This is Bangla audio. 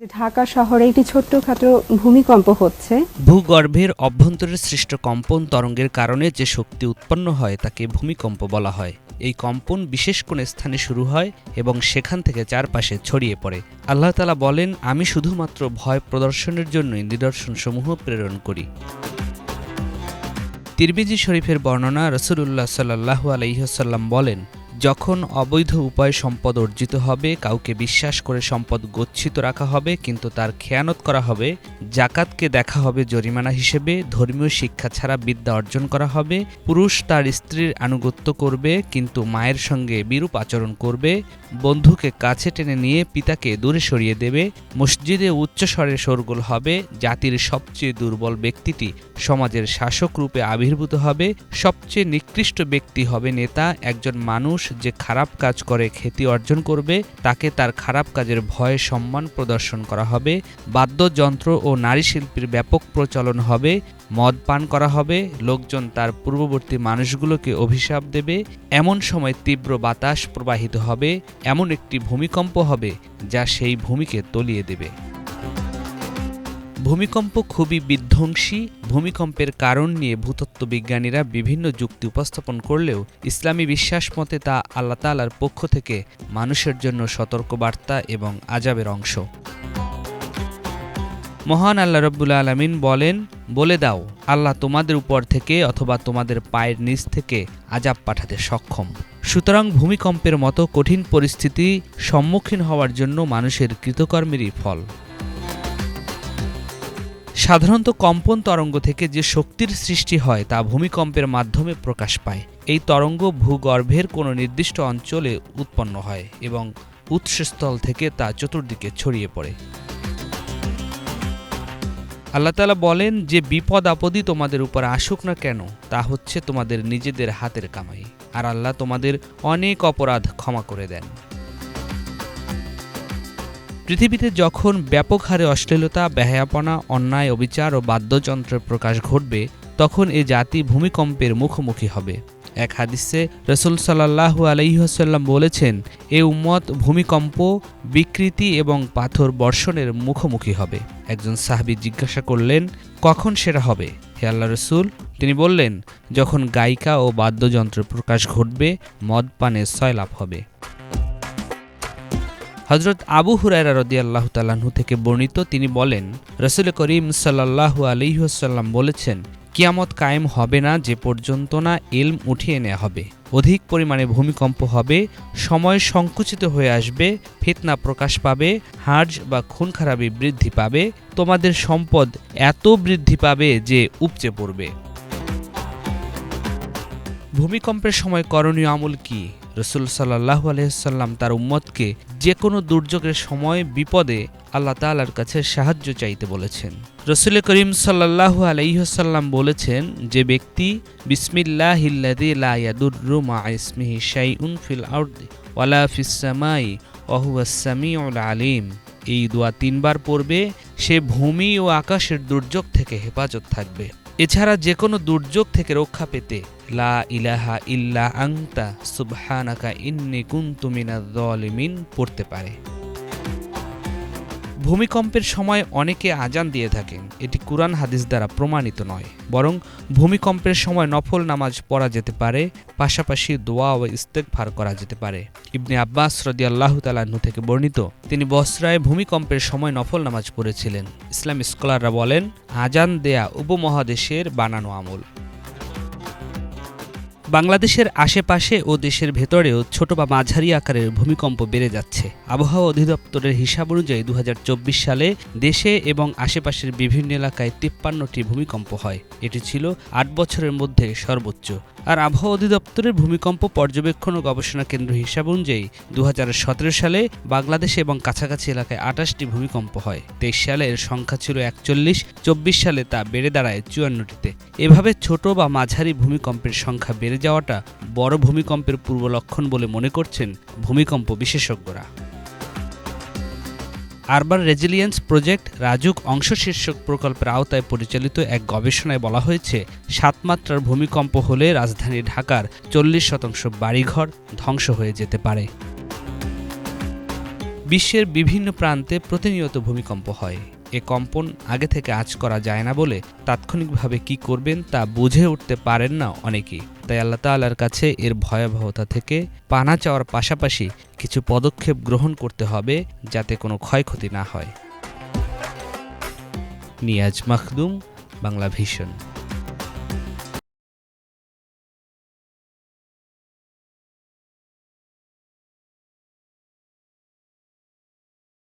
ঢাকা শহরে একটি ছোট্টখাটো ভূমিকম্প হচ্ছে। ভূগর্ভের অভ্যন্তরে সৃষ্ট কম্পন তরঙ্গের কারণে যে শক্তি উৎপন্ন হয় তাকে ভূমিকম্প বলা হয়। এই কম্পন বিশেষ কোন স্থানে শুরু হয় এবং সেখান থেকে চারপাশে ছড়িয়ে পড়ে। আল্লাহ তাআলা বলেন, আমি শুধুমাত্র ভয় প্রদর্শনের জন্যই নিদর্শনসমূহ প্রেরণ করি। তিরমিজি শরীফের বর্ণনা, রাসূলুল্লাহ সাল্লাল্লাহু আলাইহি ওয়াসাল্লাম বলেন, যখন অবৈধ উপায়ে সম্পদ অর্জিত হবে, কাউকে বিশ্বাস করে সম্পদ গচ্ছিত রাখা হবে কিন্তু তার খেয়ানত করা হবে, জাকাতকে দেখা হবে জরিমানা হিসেবে, ধর্মীয় শিক্ষা ছাড়া বিদ্যা অর্জন করা হবে, পুরুষ তার স্ত্রীর আনুগত্য করবে কিন্তু মায়ের সঙ্গে বিরূপ আচরণ করবে, বন্ধুকে কাছে টেনে নিয়ে পিতাকে দূরে সরিয়ে দেবে, মসজিদে উচ্চস্বরে শোরগোল হবে, জাতির সবচেয়ে দুর্বল ব্যক্তিটি সমাজের শাসক রূপে আবির্ভূত হবে, সবচেয়ে নিকৃষ্ট ব্যক্তি হবে নেতা, একজন মানুষ যে খারাপ কাজ করে খ্যাতি অর্জন করবে তাকে তার খারাপ কাজের ভয়ে সম্মান প্রদর্শন করা হবে, বাদ্যযন্ত্র ও নারী শিল্পীর ব্যাপক প্রচলন হবে, মদ পান করা হবে, লোকজন তার পূর্ববর্তী মানুষগুলোকে অভিশাপ দেবে, এমন সময় তীব্র বাতাস প্রবাহিত হবে, এমন একটি ভূমিকম্প হবে যা সেই ভূমিকে তলিয়ে দেবে। ভূমিকম্প খুবই বিধ্বংসী। ভূমিকম্পের কারণ নিয়ে ভূতত্ত্ববিজ্ঞানীরা বিভিন্ন যুক্তি উপস্থাপন করলেও ইসলামী বিশ্বাস মতে তা আল্লাহ তাআলার পক্ষ থেকে মানুষের জন্য সতর্কবার্তা এবং আযাবের অংশ। মহান আল্লাহ রাব্বুল আলামিন বলেন, বলে দাও, আল্লাহ তোমাদের উপর থেকে অথবা তোমাদের পায়ের নিচ থেকে আযাব পাঠাতে সক্ষম। সুতরাং ভূমিকম্পের মতো কঠিন পরিস্থিতি সম্মুখীন হওয়ার জন্য মানুষের কৃতকর্মেরই ফল। সাধারণত কম্পন তরঙ্গ থেকে যে শক্তির সৃষ্টি হয় তা ভূমিকম্পের মাধ্যমে প্রকাশ পায়। এই তরঙ্গ ভূগর্ভের কোনো নির্দিষ্ট অঞ্চলে উৎপন্ন হয় এবং উৎসস্থল থেকে তা চতুর্দিকে ছড়িয়ে পড়ে। আল্লাহ তাআলা বলেন, যে বিপদ আপদই তোমাদের উপর আসুক না কেন তা হচ্ছে তোমাদের নিজেদের হাতের কামাই, আর আল্লাহ তোমাদের অনেক অপরাধ ক্ষমা করে দেন। পৃথিবীতে যখন ব্যাপক হারে অশ্লীলতা, বেহায়াপনা, অন্যায়, অবিচার ও বাদ্যযন্ত্রের প্রকাশ ঘটবে তখন এ জাতি ভূমিকম্পের মুখোমুখি হবে। এক হাদিসে রাসূল সাল্লাল্লাহু আলাইহি ওয়াসাল্লাম বলেছেন, এ উম্মত ভূমিকম্প, বিকৃতি এবং পাথর বর্ষণের মুখোমুখি হবে। একজন সাহাবী জিজ্ঞাসা করলেন, কখন সেটা হবে হে আল্লাহর রাসূল? তিনি বললেন, যখন গায়িকা ও বাদ্যযন্ত্রের প্রকাশ ঘটবে, মদ পানে সয়লাভ হবে। হযরত আবু হুরায়রা রাদিয়াল্লাহু তাআলা আনহু থেকে বর্ণিত, তিনি বলেন, রাসূল করিম সাল্লাল্লাহু আলাইহি ওয়াসাল্লাম বলেছেন, কিয়ামত কায়েম হবে না যে পর্যন্ত না ইলম উঠিয়ে নেওয়া হবে। অধিক পরিমাণে ভূমিকম্প হবে, সময় সংকুচিত হয়ে আসবে, ফিতনা প্রকাশ পাবে, হার্জ বা খুন খারাপি বৃদ্ধি পাবে, তোমাদের সম্পদ এত বৃদ্ধি পাবে যে উপচে পড়বে। ভূমিকম্পের সময় করণীয় আমল কি? রাসূল সাল্লাল্লাহু আলাইহি ওয়াসাল্লাম তার উম্মতকে যে কোনো দুর্যোগের সময় বিপদে আল্লাহ তাআলার কাছে সাহায্য চাইতে বলেছেন। রাসূল করিম সাল্লাল্লাহু আলাইহি ওয়াসাল্লাম বলেছেন, যে ব্যক্তি বিসমিল্লাহিল্লাযী লা ইয়াদুররু মা ইসমিহি শাইউন ফিল আরদি ওয়ালা ফিস সামাই ওয়া হুয়াস সামিউল আলিম, এই দোয়া ৩ বার পড়বে, সে ভূমি ও আকাশের দুর্যোগ থেকে হেফাজত থাকবে। এছাড়া যে কোনো দুর্যোগ থেকে রক্ষা পেতে লা ইলাহা ইল্লা আনতা সুবহানাকা ইন্নী কুনতু মিনাজ জালিমিন পড়তে পারে। ভূমিকম্পের সময় অনেকে আজান দিয়ে থাকেন। এটি কুরআন হাদিস দ্বারা প্রমাণিত নয়, বরং ভূমিকম্পের সময় নফল নামাজ পড়া যেতে পারে, পাশাপাশি দোয়া ও ইস্তেগফার করা যেতে পারে। ইবনে আব্বাস রাদিয়াল্লাহু তাআলা আনহু থেকে বর্ণিত, তিনি বসরায় ভূমিকম্পের সময় নফল নামাজ পড়েছিলেন। ইসলামী স্কলাররা বলেন, আজান দেয়া উপমহাদেশের বানানো আমল। বাংলাদেশের আশেপাশে ও দেশের ভেতরেও ছোট বা মাঝারি আকারের ভূমিকম্প বেড়ে যাচ্ছে। আবহাওয়া অধিদপ্তরের হিসাব অনুযায়ী ২০২৪ সালে দেশে এবং আশেপাশের বিভিন্ন এলাকায় ৫৩টি ভূমিকম্প হয়। এটি ছিল ৮ বছরের মধ্যে সর্বোচ্চ। আর আবহাওয়া অধিদপ্তরের ভূমিকম্প পর্যবেক্ষণ ও গবেষণা কেন্দ্র হিসাব অনুযায়ী ২০১৭ সালে বাংলাদেশে এবং কাছাকাছি এলাকায় ২৮টি ভূমিকম্প হয়। ২৩ সালে এর সংখ্যা ছিল ৪১, ২৪ সালে তা বেড়ে দাঁড়ায় ৫৪টিতে। এভাবে ছোট বা মাঝারি ভূমিকম্পের সংখ্যা বেড়ে যাওয়াটা বড় ভূমিকম্পের পূর্ব লক্ষণ বলে মনে করছেন ভূমিকম্প বিশেষজ্ঞরা। আরবান রেজিলিয়েন্স প্রজেক্ট রাজুক অংশ শীর্ষক প্রকল্পের আওতায় পরিচালিত এক গবেষণায় বলা হয়েছে, ৭ মাত্রার ভূমিকম্প হলে রাজধানী ঢাকার ৪০% বাড়িঘর ধ্বংস হয়ে যেতে পারে। বিশ্বের বিভিন্ন প্রান্তে প্রতিনিয়ত ভূমিকম্প হয়। এ কম্পন আগে থেকে আঁচ করা যায় না বলে তাৎক্ষণিকভাবে কি করবেন তা বুঝে উঠতে পারেন না অনেকেই। তাই আল্লাহ তাআলার কাছে এর ভয়াবহতা থেকে পানা চাওয়ার পাশাপাশি কিছু পদক্ষেপ গ্রহণ করতে হবে যাতে কোনো ক্ষয়ক্ষতি না হয়। নিয়াজ মাখদুম, বাংলা ভিশন।